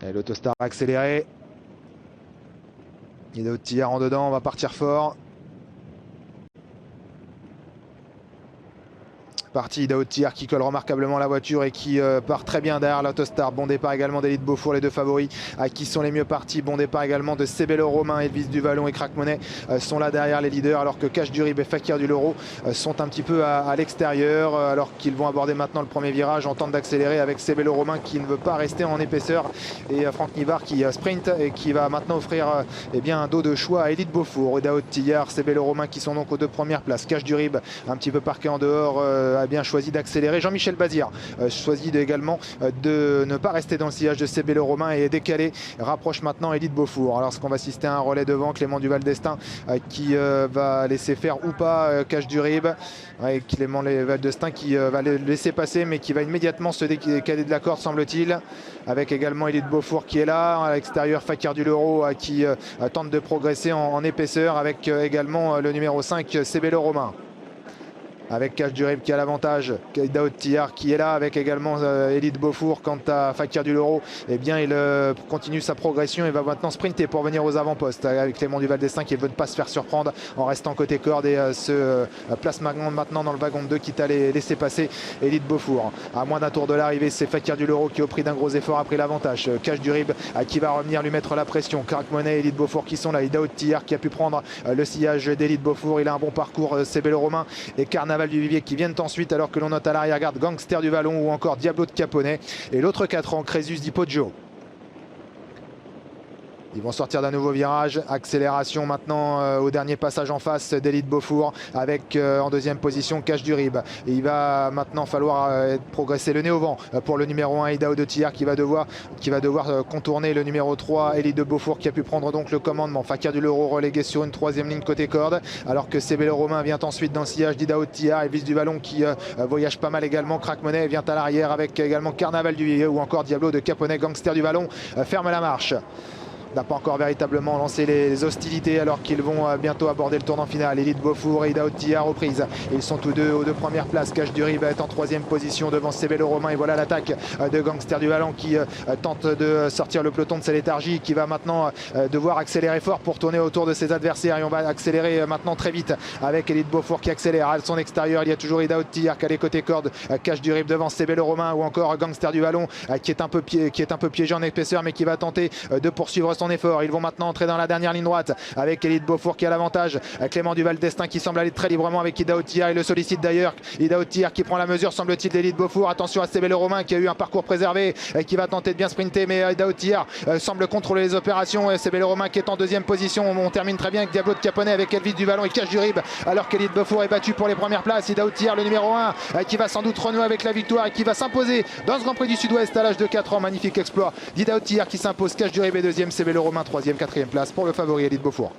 Et l'Autostar accéléré. Idaho Tillard en dedans, on va partir fort. Parti Idaho Tillard qui colle remarquablement la voiture et qui part très bien derrière l'Autostar. Bon départ également d'Elite Beaufour, les deux favoris qui sont les mieux partis. Bon départ également de Sebello Romain, Elvis du Vallon et Crack Money sont là derrière les leaders, alors que Cash du Rib et Fakir du Loro sont un petit peu à l'extérieur, alors qu'ils vont aborder maintenant le premier virage en tente d'accélérer avec Sebello Romain qui ne veut pas rester en épaisseur et Franck Nivard qui sprint et qui va maintenant offrir un dos de choix à Elite Beaufour. Idaho Tillard, Sebello Romain qui sont donc aux deux premières places. Cash du Rib un petit peu parqué en dehors, a bien choisi d'accélérer. Jean-Michel Bazir choisit également de ne pas rester dans le sillage de Sebello Romain et décaler, rapproche maintenant Elite Beaufour. Alors est-ce qu'on va assister à un relais devant Clément Duval d'Estaing qui va laisser faire ou pas Cash du Rib, Clément Duval d'Estaing qui va le laisser passer mais qui va immédiatement se décaler de la corde semble-t-il, avec également Elite Beaufour qui est là à l'extérieur. Fakir du Loro qui tente de progresser en épaisseur avec également le numéro 5 Sebello Romain, avec Cash du Rib qui a l'avantage, Idaho Tillard qui est là avec également Elite Beaufour. Quant à Fakir du Loro, il continue sa progression et va maintenant sprinter pour venir aux avant-postes avec Clément Duval d'Estaing qui ne veut pas se faire surprendre en restant côté corde et se place maintenant dans le wagon de 2 quitte à laisser passer Elite Beaufour. À moins d'un tour de l'arrivée, c'est Fakir du Loro qui au prix d'un gros effort a pris l'avantage. Cash du Rib qui va revenir lui mettre la pression. Crack Money et Elite Beaufour qui sont là. Idaho Tillard qui a pu prendre le sillage d'Elite Beaufour, il a un bon parcours. Sebello Romain et Carnaval du Vivier qui viennent ensuite, alors que l'on note à l'arrière-garde Gangster du Vallon ou encore Diablo de Caponnet et l'autre 4 ans Crésus di Poggio. Ils vont sortir d'un nouveau virage, accélération maintenant au dernier passage en face d'Elite Beaufour avec en deuxième position Cash du Rib. Et il va maintenant falloir progresser le nez au vent pour le numéro 1 Idaho Tillard qui va devoir contourner le numéro 3 Elite de Beaufour qui a pu prendre donc le commandement. Fakir du Loro relégué sur une troisième ligne côté corde, alors que Sebello Romain vient ensuite dans le sillage d'Idaho Tillard. Elvis du Vallon qui voyage pas mal également. Crack Money vient à l'arrière avec également Carnaval du Vivier ou encore Diablo de Caponnet. Gangster du Vallon ferme la marche. N'a pas encore véritablement lancé les hostilités alors qu'ils vont bientôt aborder le tournant final. Elite Beaufour et Idaho Tillard reprise. Ils sont tous deux aux deux premières places. Cash du Rib est en troisième position devant Sebello Romain. Et voilà l'attaque de Gangster du Vallon qui tente de sortir le peloton de sa léthargie, qui va maintenant devoir accélérer fort pour tourner autour de ses adversaires. Et on va accélérer maintenant très vite avec Elite Beaufour qui accélère à son extérieur. Il y a toujours Idaho Tillard qui a les côtés cordes. Cash du Rib devant Sebello Romain ou encore Gangster du Vallon qui est un peu piégé en épaisseur mais qui va tenter de poursuivre son effort. Ils vont maintenant entrer dans la dernière ligne droite avec Elite Beaufour qui a l'avantage. Clément Duval d'Estaing qui semble aller très librement avec Idaho Tillard. Il le sollicite d'ailleurs. Idaho Tillard qui prend la mesure semble-t-il d'Elite Beaufour. Attention à Sebello Romain qui a eu un parcours préservé et qui va tenter de bien sprinter, mais Idaho Tillard semble contrôler les opérations. Sebello Romain qui est en deuxième position. On termine très bien avec Diablo de Caponnet, avec Elvis du Vallon et Cash du Rib, alors qu'Elite Beaufour est battu pour les premières places. Idaho Tillard le numéro 1 qui va sans doute renouer avec la victoire et qui va s'imposer dans ce Grand Prix du Sud-Ouest à l'âge de 4 ans. Magnifique exploit d'Idaho Tillard qui s'impose. Cash du Rib est deuxième, Sebello Romain troisième, quatrième place pour le favori Elite Beaufour.